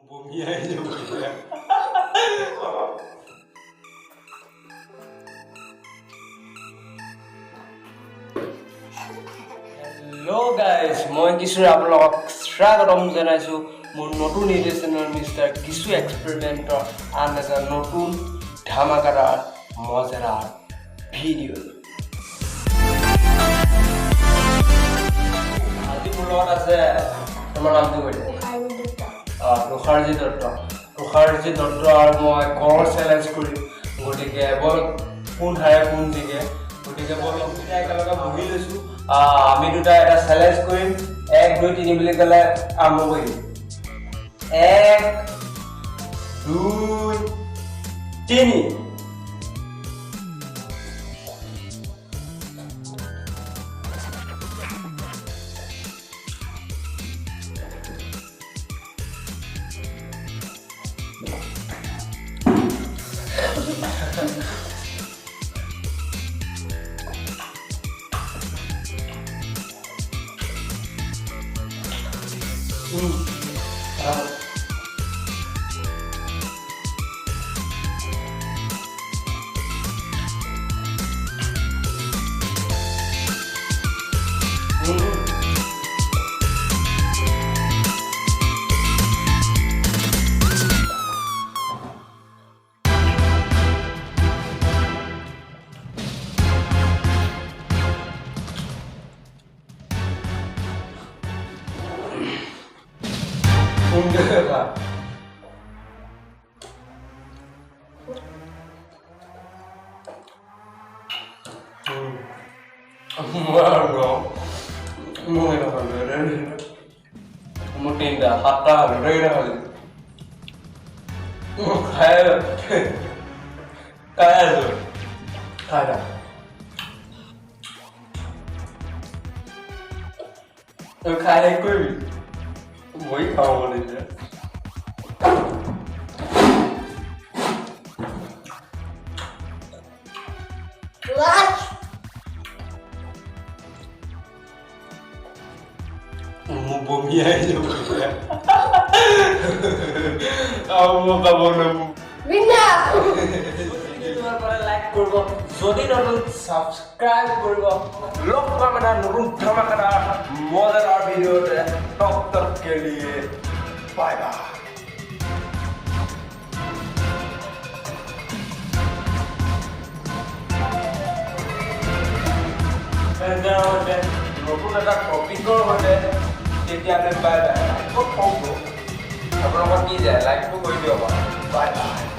Hello guys, মই কিশোৰ আপোনালোকক স্বাগতম জনাইছো মোৰ নতুন ইউটিউব চেনেল মিষ্টাৰ কিশোৰ এক্সপেৰিমেন্টৰ আন এটা নতুন ধামাকাদাৰ মজাদাৰ ভিডিঅ' আজি মোৰ লগত আছে তোমাৰ নামটো কৈ দিয়া তুষাৰজী দত্ত আৰু মই কৰ চেলেঞ্জ কৰিম গতিকে বল কোন হাৰে কোন জিকে গতিকে বল দুটা একেলগে বহি লৈছোঁ আমি দুটা এটা চেলেঞ্জ কৰিম 1 2 3 বুলি ক'লে আৰম্ভ কৰিম 1 2 3 Mutinda, hatta, reina hali. Kaya, kaya tu, kaya. Tu kaya kau, boleh kau boleh je. Bumi aja punya. Aku kabar namu. Minda. Video para like korbo. Jodi notun subscribe korbo. Log kamera notun dhamakada mozadar video te top tak ke liye. Bye bye. নতুন এটা টপিকৰ হ'লে তেতিয়া আমি bye bye ক'ত পাব আপোনালোকৰ কি যায় লাইকটো কৰি দিয়ক বাই বাই